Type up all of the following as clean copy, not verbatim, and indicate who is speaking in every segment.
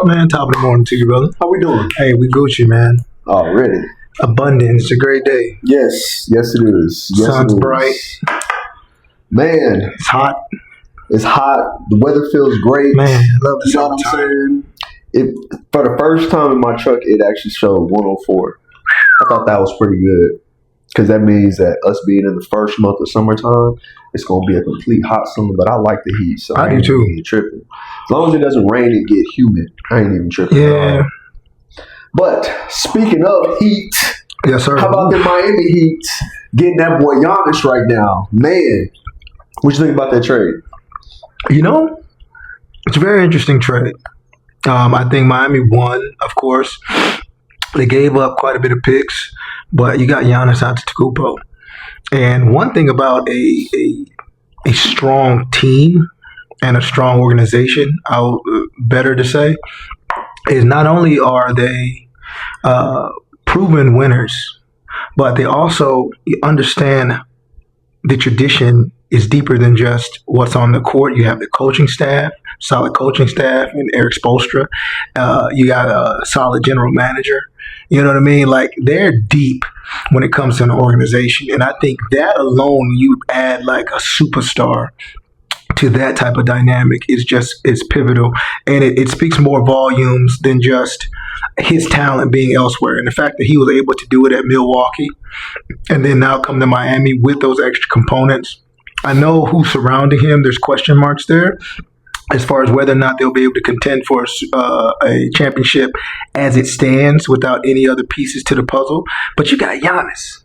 Speaker 1: Man, top of the morning to you, brother.
Speaker 2: How we doing?
Speaker 1: Hey, we Gucci, man.
Speaker 2: Already.
Speaker 1: Abundant. It's a great day.
Speaker 2: Yes, it is. Yes,
Speaker 1: Sun's
Speaker 2: it is.
Speaker 1: bright.
Speaker 2: Man,
Speaker 1: It's hot.
Speaker 2: it's hot. The weather feels great.
Speaker 1: Man, I love the
Speaker 2: You know what I'm
Speaker 1: summertime.
Speaker 2: saying? For the first time in my truck, it actually showed 104. I thought that was pretty good because that means that us being in the first month of summertime, it's going to be a complete hot summer. But I like the heat, so
Speaker 1: I do
Speaker 2: ain't
Speaker 1: too.
Speaker 2: even tripping. As long as it doesn't rain and get humid, I ain't even tripping.
Speaker 1: Yeah.
Speaker 2: But speaking of heat,
Speaker 1: Yes, sir.
Speaker 2: how about the Miami Heat getting that boy Giannis right now? Man, what you think about that trade?
Speaker 1: You know, it's a very interesting trade. I think Miami won, of course. They gave up quite a bit of picks, but you got Giannis Antetokounmpo. And one thing about a strong team and a strong organization, better to say, is not only are they proven winners, but they also understand the tradition is deeper than just what's on the court. You have the coaching staff, solid coaching staff, and Eric Spoelstra. You got a solid general manager. You know what I mean? Like, they're deep when it comes to an organization. And I think that alone, you add like a superstar to that type of dynamic is pivotal. And it speaks more volumes than just his talent being elsewhere. And the fact that he was able to do it at Milwaukee and then now come to Miami with those extra components. I know who's surrounding him. There's question marks there as far as whether or not they'll be able to contend for a championship as it stands without any other pieces to the puzzle. But you got Giannis.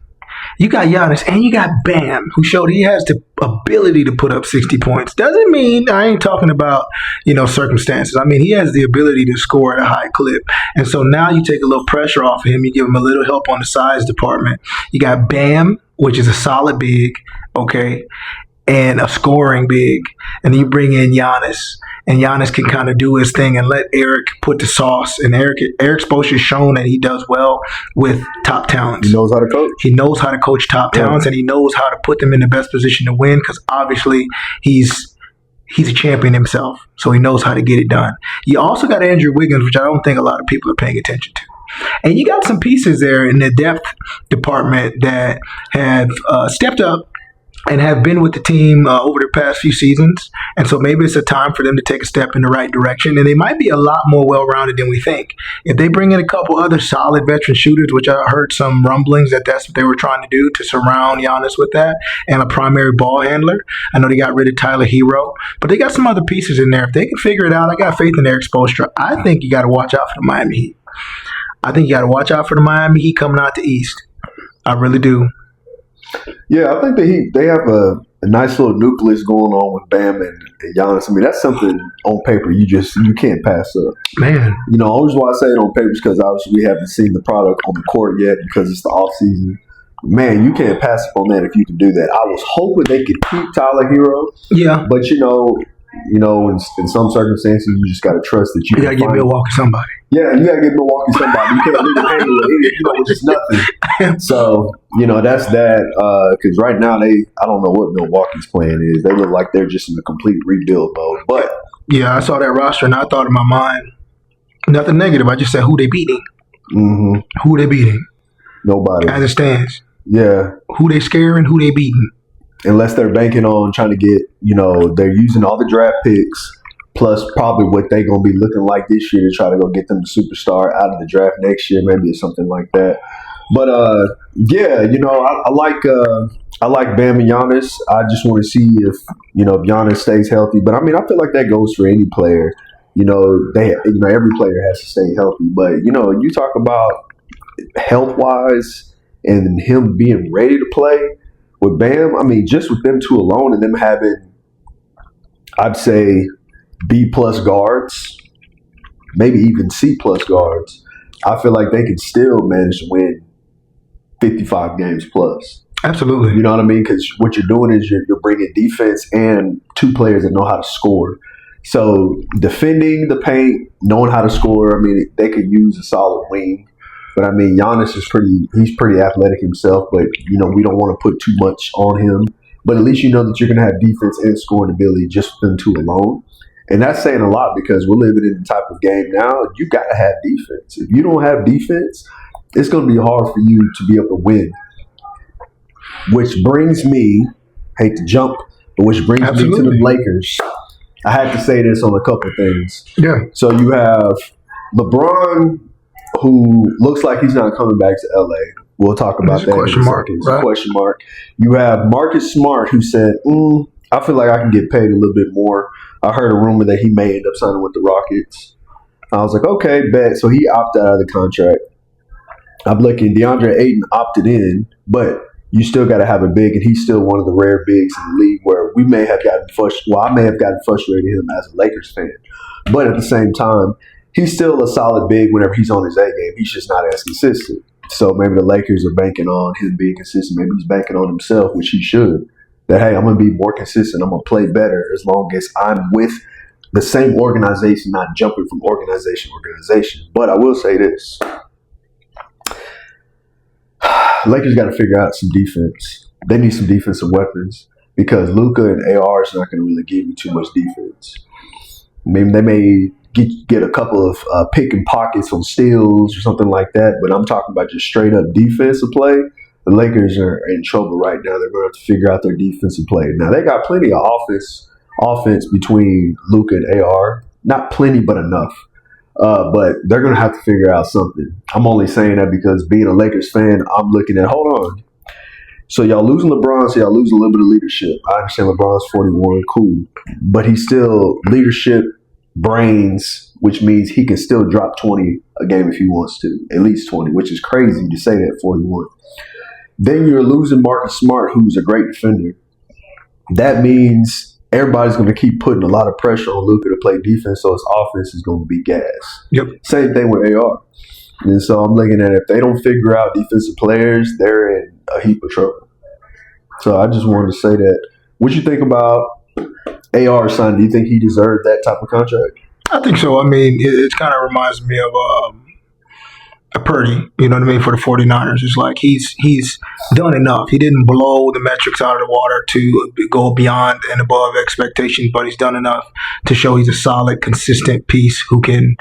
Speaker 1: And you got Bam, who showed he has the ability to put up 60 points. Doesn't mean, I ain't talking about, circumstances. I mean, he has the ability to score at a high clip. And so now you take a little pressure off of him. You give him a little help on the size department. You got Bam, which is a solid big, okay, and a scoring big. And then you bring in Giannis. And Giannis can kind of do his thing and let Eric put the sauce. And Eric Spoelstra has shown that he does well with top talents.
Speaker 2: He knows how to coach.
Speaker 1: He knows how to coach top talents, and he knows how to put them in the best position to win because obviously he's a champion himself, so he knows how to get it done. You also got Andrew Wiggins, which I don't think a lot of people are paying attention to. And you got some pieces there in the depth department that have stepped up and have been with the team over the past few seasons. And so maybe it's a time for them to take a step in the right direction. And they might be a lot more well-rounded than we think. If they bring in a couple other solid veteran shooters, which I heard some rumblings that's what they were trying to do to surround Giannis with that, and a primary ball handler. I know they got rid of Tyler Hero, but they got some other pieces in there. If they can figure it out, I got faith in Eric Spoelstra. I think you got to watch out for the Miami Heat. Coming out the East. I really do.
Speaker 2: Yeah, I think they have a nice little nucleus going on with Bam and Giannis. I mean, that's something on paper you can't pass up.
Speaker 1: Man.
Speaker 2: The only reason why I say it on paper is because obviously we haven't seen the product on the court yet because it's the off season. Man, you can't pass up on that if you can do that. I was hoping they could keep Tyler Hero.
Speaker 1: Yeah.
Speaker 2: But in some circumstances, you just got to trust that
Speaker 1: you got to get Milwaukee somebody.
Speaker 2: Yeah, you got to get Milwaukee somebody. You can't leave it hanging with just nothing. So, that's that. Because right now, I don't know what Milwaukee's plan is. They look like they're just in a complete rebuild mode. But
Speaker 1: yeah, I saw that roster and I thought in my mind, nothing negative. I just said, who they beating?
Speaker 2: Mm-hmm.
Speaker 1: Who they beating?
Speaker 2: Nobody.
Speaker 1: As it stands.
Speaker 2: Yeah.
Speaker 1: Who they scaring? Who they beating?
Speaker 2: Unless they're banking on trying to get, they're using all the draft picks plus probably what they're going to be looking like this year to try to go get them the superstar out of the draft next year, maybe it's something like that. But, I like Bam and Giannis. I just want to see if Giannis stays healthy. But, I mean, I feel like that goes for any player. Every player has to stay healthy. But, you talk about health-wise and him being ready to play with Bam, I mean, just with them two alone and them having, I'd say, B-plus guards, maybe even C-plus guards, I feel like they can still manage to win 55 games plus.
Speaker 1: Absolutely.
Speaker 2: You know what I mean? Because what you're doing is you're bringing defense and two players that know how to score. So defending the paint, knowing how to score, I mean, they could use a solid wing. But, I mean, Giannis he's pretty athletic himself, but, we don't want to put too much on him. But at least you know that you're going to have defense and scoring ability just with them two alone. And that's saying a lot because we're living in the type of game now, you got to have defense. If you don't have defense, it's going to be hard for you to be able to win. Which brings me, hate to jump, but which brings me to the Lakers. I had to say this on a couple things.
Speaker 1: Yeah.
Speaker 2: So you have LeBron, who looks like he's not coming back to LA. We'll talk about that in a second. It's a question mark. You have Marcus Smart, who said, I feel like I can get paid a little bit more. I heard a rumor that he may end up signing with the Rockets. I was like, okay, bet. So he opted out of the contract. I'm looking, DeAndre Ayton opted in, but you still got to have a big, and he's still one of the rare bigs in the league where we may have gotten frustrated. Well, I may have gotten frustrated with him as a Lakers fan. But at the same time, he's still a solid big whenever he's on his A game. He's just not as consistent. So maybe the Lakers are banking on him being consistent. Maybe he's banking on himself, which he should. That, hey, I'm going to be more consistent. I'm going to play better as long as I'm with the same organization, not jumping from organization to organization. But I will say this. Lakers got to figure out some defense. They need some defensive weapons because Luka and AR is not going to really give you too much defense. Maybe they may get a couple of picking pockets on steals or something like that, but I'm talking about just straight up defensive play. The Lakers are in trouble right now. They're going to have to figure out their defensive play. Now, they got plenty of offense between Luka and AR. Not plenty, but enough. But they're going to have to figure out something. I'm only saying that because being a Lakers fan, I'm looking at, hold on. So y'all losing LeBron, so y'all losing a little bit of leadership. I understand LeBron's 41, cool. But he's still leadership, brains, which means he can still drop 20 a game if he wants to. At least 20, which is crazy to say that, 41. Then you're losing Marcus Smart, who's a great defender. That means everybody's going to keep putting a lot of pressure on Luka to play defense, so his offense is going to be gas.
Speaker 1: Yep.
Speaker 2: Same thing with AR. And so I'm looking at if they don't figure out defensive players, they're in a heap of trouble. So I just wanted to say that. What you think about AR, son? Do you think he deserved that type of contract?
Speaker 1: I think so. I mean, it kind of reminds me of a Purdy, you know what I mean, for the 49ers. It's like he's done enough. He didn't blow the metrics out of the water to go beyond and above expectations, but he's done enough to show he's a solid, consistent piece who can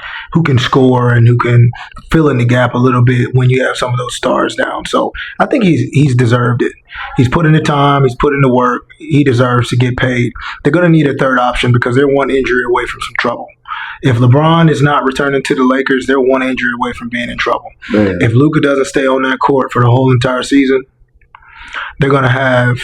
Speaker 1: score and who can fill in the gap a little bit when you have some of those stars down. So I think he's deserved it. He's put in the time. He's put in the work. He deserves to get paid. They're going to need a third option because they're one injury away from some trouble. If LeBron is not returning to the Lakers, they're one injury away from being in trouble. Man. If Luka doesn't stay on that court for the whole entire season, they're going to have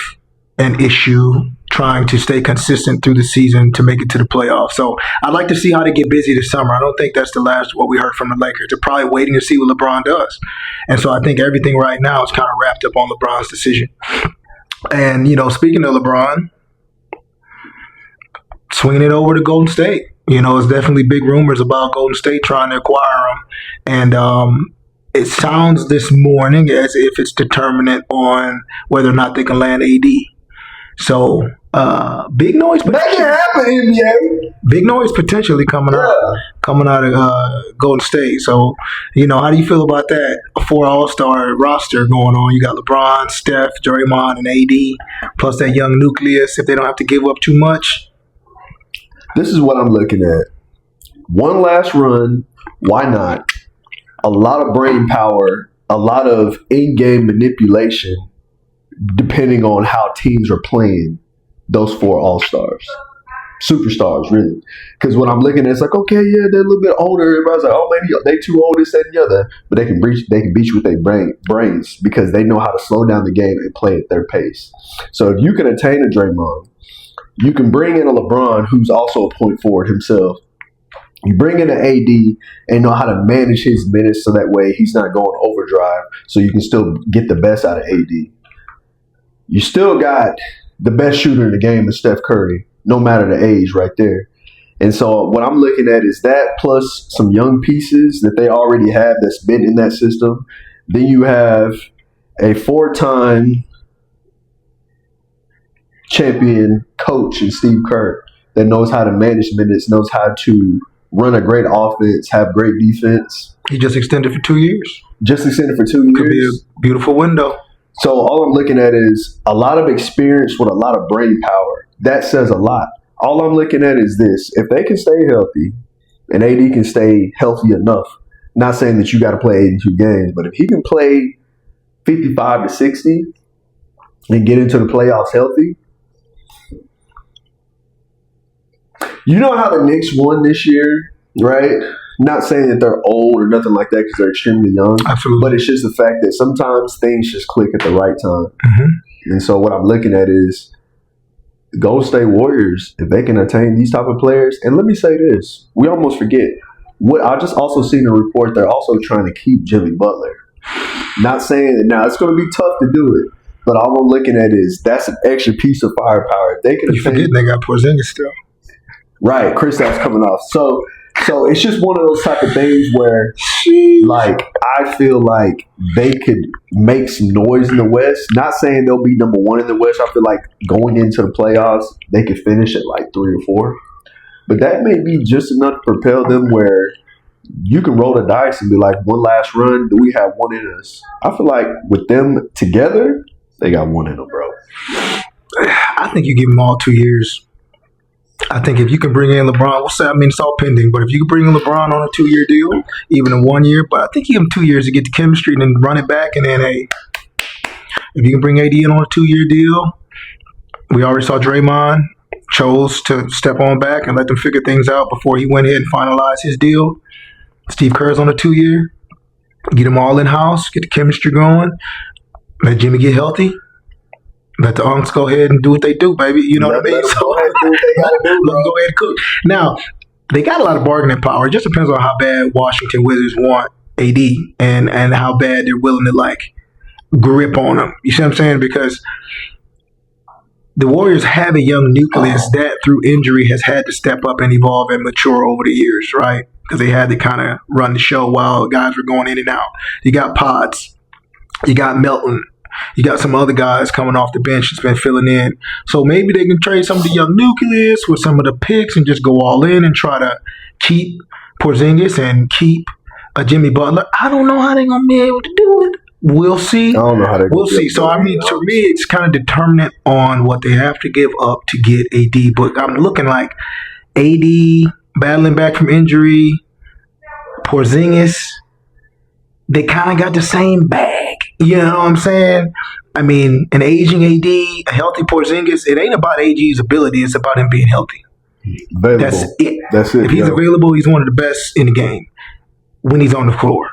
Speaker 1: an issue trying to stay consistent through the season to make it to the playoffs. So I'd like to see how they get busy this summer. I don't think that's the last what we heard from the Lakers. They're probably waiting to see what LeBron does. And so I think everything right now is kind of wrapped up on LeBron's decision. And, you know, speaking of LeBron, swinging it over to Golden State. You know, it's definitely big rumors about Golden State trying to acquire him. And it sounds this morning as if it's determinant on whether or not they can land AD. So, big noise.
Speaker 2: That can happen, NBA.
Speaker 1: Big noise potentially coming out of Golden State. So, you know, how do you feel about that? A 4 All-Star roster going on. You got LeBron, Steph, Draymond, and AD, plus that young nucleus if they don't have to give up too much.
Speaker 2: This is what I'm looking at. One last run. Why not? A lot of brain power, a lot of in-game manipulation, depending on how teams are playing those 4 All-Stars. Superstars, really. Because when I'm looking at it, it's like, okay, yeah, they're a little bit older. Everybody's like, oh, maybe they too old, this, that, and the other. But they can beat you with their brains because they know how to slow down the game and play at their pace. So if you can attain a Draymond, you can bring in a LeBron who's also a point forward himself. You bring in an AD and know how to manage his minutes so that way he's not going overdrive so you can still get the best out of AD. You still got the best shooter in the game is Steph Curry, no matter the age right there. And so what I'm looking at is that plus some young pieces that they already have that's been in that system. Then you have a 4-time champion coach in Steve Kerr that knows how to manage minutes, knows how to run a great offense, have great defense.
Speaker 1: He just extended for 2 years.
Speaker 2: Just extended for 2 years.
Speaker 1: Could be a beautiful window.
Speaker 2: So all I'm looking at is a lot of experience with a lot of brain power. That says a lot. All I'm looking at is this: if they can stay healthy, and AD can stay healthy enough, not saying that you got to play 82 games, but if he can play 55 to 60 and get into the playoffs healthy, you know how the Knicks won this year, right? Not saying that they're old or nothing like that because they're extremely young.
Speaker 1: Absolutely.
Speaker 2: But it's just the fact that sometimes things just click at the right time.
Speaker 1: Mm-hmm.
Speaker 2: And so what I'm looking at is the Golden State Warriors, if they can attain these type of players, and let me say this, we almost forget. What I just also seen a report, they're also trying to keep Jimmy Butler. Not saying that now it's going to be tough to do it, but all I'm looking at is that's an extra piece of firepower. If they can
Speaker 1: You forget they got Porzingis still.
Speaker 2: right, Kristaps coming off. So it's just one of those type of things where, like, I feel like they could make some noise in the West. Not saying they'll be number one in the West. I feel like going into the playoffs, they could finish at like 3 or 4. But that may be just enough to propel them where you can roll the dice and be like, one last run, do we have one in us? I feel like with them together, they got one in them, bro.
Speaker 1: I think you give them all 2 years. I think if you can bring in LeBron, it's all pending, but if you can bring in LeBron on a 2-year deal, even in 1 year, but I think you give him 2 years to get the chemistry and then run it back. And then, hey, if you can bring AD in on a 2-year deal, we already saw Draymond chose to step on back and let them figure things out before he went ahead and finalized his deal. Steve Kerr's on a 2-year. Get them all in-house, get the chemistry going, let Jimmy get healthy. Let the Unks go ahead and do what they do, baby. You know what I mean?
Speaker 2: So go ahead and do what they got to do,
Speaker 1: let them go ahead and cook. Now, they got a lot of bargaining power. It just depends on how bad Washington Wizards want AD and how bad they're willing to, like, grip on him. You see what I'm saying? Because the Warriors have a young nucleus that, through injury, has had to step up and evolve and mature over the years, right? Because they had to kind of run the show while guys were going in and out. You got Pods. You got Melton. You got some other guys coming off the bench that's been filling in. So maybe they can trade some of the young nucleus with some of the picks and just go all in and try to keep Porzingis and keep Jimmy Butler. I don't know how they're going to be able to do it. We'll see.
Speaker 2: I don't know how they're
Speaker 1: We'll see. So, I mean, to me, it's kind of determinant on what they have to give up to get AD. But I'm looking like AD battling back from injury, Porzingis, they kind of got the same bag. You know what I'm saying? I mean, an aging AD, a healthy Porzingis, it ain't about AG's ability. It's about him being healthy.
Speaker 2: Available.
Speaker 1: That's it. If he's available, he's one of the best in the game when he's on the floor.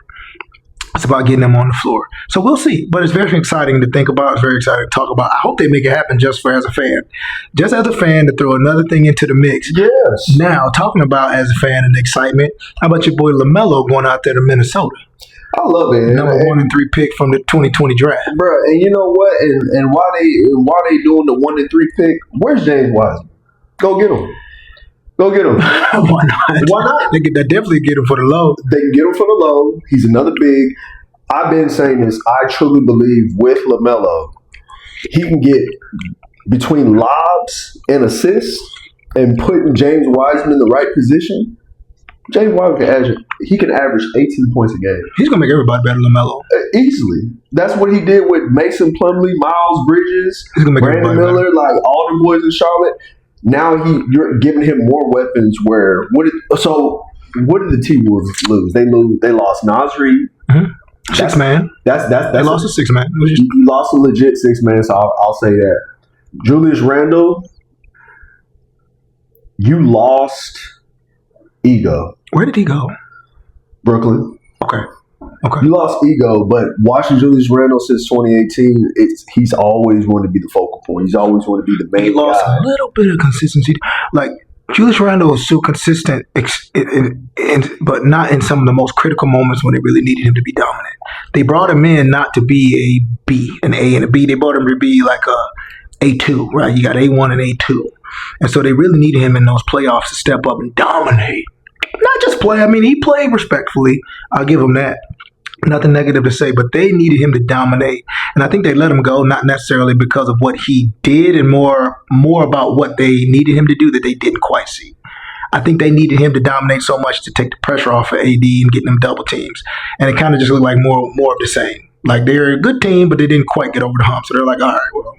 Speaker 1: It's about getting him on the floor. So we'll see. But it's very exciting to think about. It's very exciting to talk about. I hope they make it happen just as a fan. Just as a fan to throw another thing into the mix.
Speaker 2: Yes.
Speaker 1: Now, talking about as a fan and excitement, how about your boy LaMelo going out there to Minnesota?
Speaker 2: I love it.
Speaker 1: Number 1 and 3 pick from the 2020 draft.
Speaker 2: Bro, and you know what? And why they doing the 1 and 3 pick? Where's James Wiseman? Go get him. Go get him.
Speaker 1: Why not?
Speaker 2: Why not?
Speaker 1: They definitely get him for the low.
Speaker 2: They can get him for the low. He's another big. I've been saying this. I truly believe with LaMelo, he can get between lobs and assists and putting James Wiseman in the right position. James Wiseman can average 18 points a game.
Speaker 1: He's gonna make everybody better than LaMelo.
Speaker 2: Easily. That's what he did with Mason Plumlee, Miles Bridges,
Speaker 1: He's gonna make
Speaker 2: Brandon
Speaker 1: everybody
Speaker 2: Miller,
Speaker 1: better.
Speaker 2: like all the boys in Charlotte. Now you're giving him more weapons. What did the T-Wolves lose? They lost Nasri.
Speaker 1: Mm-hmm. Six man.
Speaker 2: That's
Speaker 1: They lost a 6 man. It was just,
Speaker 2: you lost a legit 6 man, so I'll say that. Julius Randle, you lost Ego.
Speaker 1: where did he go?
Speaker 2: Brooklyn.
Speaker 1: Okay.
Speaker 2: You lost Ego, but watching Julius Randle since 2018, he's always wanted to be the focal point. He's always wanted to be the main
Speaker 1: He lost
Speaker 2: guy.
Speaker 1: a little bit of consistency. Like, Julius Randle was so consistent, but not in some of the most critical moments when they really needed him to be dominant. They brought him in not to be a B, an A and a B. They brought him to be like a A2, right? You got A1 and A2. And so they really needed him in those playoffs to step up and dominate. Not just play. I mean, he played respectfully. I'll give him that. Nothing negative to say, but they needed him to dominate. And I think they let him go, not necessarily because of what he did and more about what they needed him to do that they didn't quite see. I think they needed him to dominate so much to take the pressure off of AD and getting them double teams. And it kind of just looked like more of the same. Like, they're a good team, but they didn't quite get over the hump. So they're like, all right, well,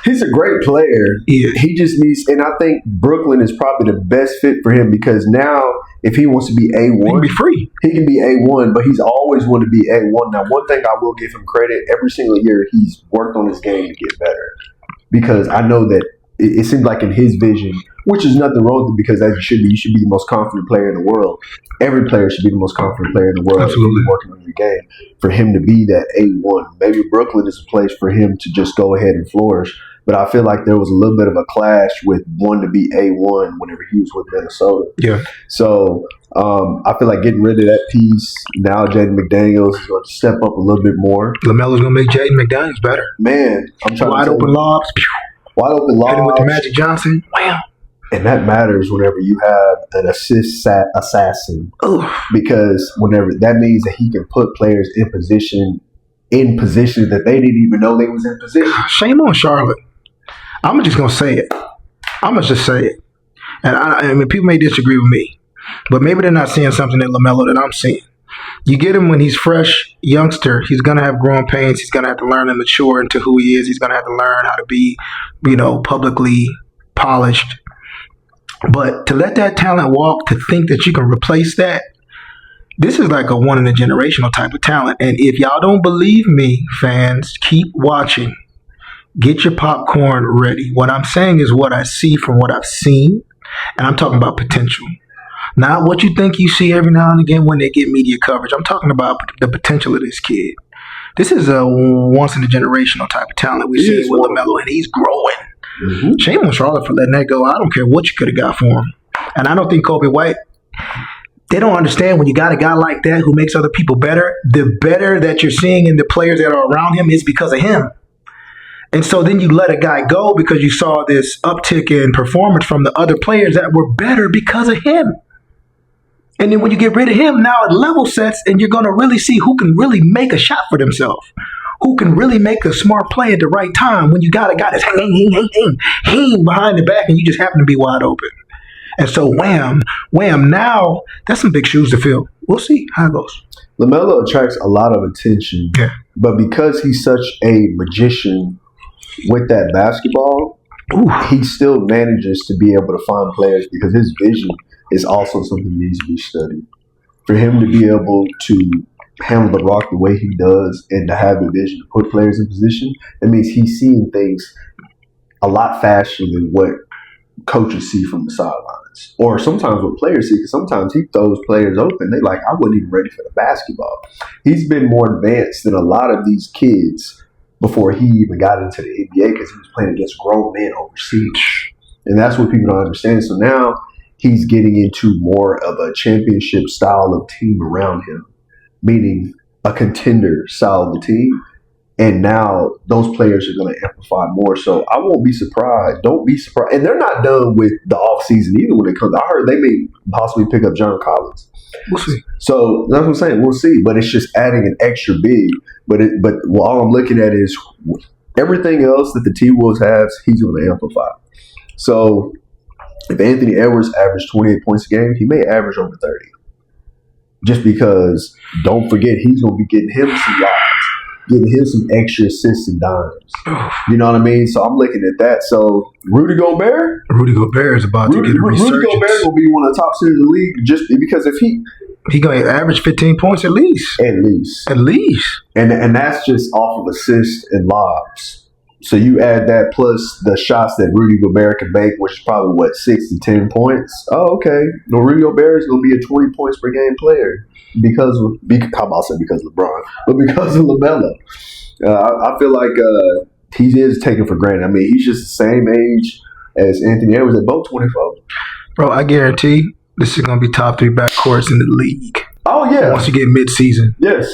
Speaker 2: He's a great player.
Speaker 1: Yeah.
Speaker 2: He just needs, and I think Brooklyn is probably the best fit for him because now, if he wants to be
Speaker 1: He can
Speaker 2: A1,
Speaker 1: be free.
Speaker 2: he can be A1, but he's always wanted to be A1. Now, one thing I will give him credit, every single year he's worked on his game to get better because I know that it seems like in his vision, which is nothing wrong with it because as you should be the most confident player in the world. Every player should be the most confident player in the world.
Speaker 1: Absolutely.
Speaker 2: If he's working on your game. For him to be that A1, maybe Brooklyn is a place for him to just go ahead and flourish. But I feel like there was a little bit of a clash with wanting to be A1 whenever he was with Minnesota.
Speaker 1: Yeah.
Speaker 2: So I feel like getting rid of that piece, now Jaden McDaniels is going to step up a little bit more.
Speaker 1: LaMelo's going to make Jaden McDaniels better.
Speaker 2: Man, I'm trying
Speaker 1: Wide
Speaker 2: to
Speaker 1: open lobs.
Speaker 2: wide open
Speaker 1: Hit him with the
Speaker 2: lobs.
Speaker 1: Magic Johnson. Wow.
Speaker 2: And that matters whenever you have an assist assassin
Speaker 1: Ooh.
Speaker 2: because whenever that means that he can put players in position that they didn't even know they was in position.
Speaker 1: Shame on Charlotte. I'm just going to say it. I'm going to just say it. And I mean, people may disagree with me, but maybe they're not seeing something in LaMelo that I'm seeing. You get him when he's fresh, youngster. He's going to have growing pains. He's going to have to learn and mature into who he is. He's going to have to learn how to be, publicly polished. But to let that talent walk, to think that you can replace that, this is like a one-in-a-generational type of talent. And if y'all don't believe me, fans, keep watching. Get your popcorn ready. What I'm saying is what I see from what I've seen, and I'm talking about potential. Not what you think you see every now and again when they get media coverage. I'm talking about the potential of this kid. This is a once-in-a-generational type of talent we see with LaMelo, and he's growing.
Speaker 2: Mm-hmm.
Speaker 1: Shame on Charlotte for letting that go. I don't care what you could have got for him. And I don't think Kobe White, they don't understand when you got a guy like that who makes other people better, the better that you're seeing in the players that are around him is because of him. And so then you let a guy go because you saw this uptick in performance from the other players that were better because of him. And then when you get rid of him, now it level sets and you're going to really see who can really make a shot for themselves. Who can really make a smart play at the right time when you got a guy that's hang behind the back and you just happen to be wide open. And so wham, now that's some big shoes to fill. We'll see how it goes.
Speaker 2: LaMelo attracts a lot of attention, but because he's such a magician with that basketball, he still manages to be able to find players because his vision is also something that needs to be studied. For him to be able to handle the rock the way he does and to have the vision to put players in position, that means he's seeing things a lot faster than what coaches see from the sidelines. Or sometimes what players see, because sometimes he throws players open. They like, I wasn't even ready for the basketball. He's been more advanced than a lot of these kids before he even got into the NBA because he was playing against grown men overseas. And that's what people don't understand. So now he's getting into more of a championship style of team around him, meaning a contender style of the team. And now those players are going to amplify more. So I won't be surprised. Don't be surprised. And they're not done with the offseason either when it comes. I heard they may possibly pick up John Collins.
Speaker 1: We'll see.
Speaker 2: So that's what I'm saying. We'll see. But it's just adding an extra big. But all I'm looking at is everything else that the T-Wolves has, he's going to amplify. So if Anthony Edwards averaged 28 points a game, he may average over 30. Just because, don't forget, he's going to be getting him some yards, getting him some extra assists and dimes. You know what I mean? So I'm looking at that. So Rudy Gobert
Speaker 1: is about to get a resurgence.
Speaker 2: Rudy Gobert will be one of the top centers in the league just because if he
Speaker 1: going to average 15 points at least. At least.
Speaker 2: And that's just off of assists and lobs. So you add that plus the shots that Rudy Gobert can make, which is probably, 6 to 10 points? Oh, okay. No, Rudy Gobert is going to be a 20 points per game player because of LeBron, but because of LaMelo. I feel like he is taken for granted. I mean, he's just the same age as Anthony Edwards. They're both 24.
Speaker 1: Bro, I guarantee this is going to be top 3 backcourts in the league.
Speaker 2: Oh, yeah.
Speaker 1: Once you get mid-season.
Speaker 2: Yes.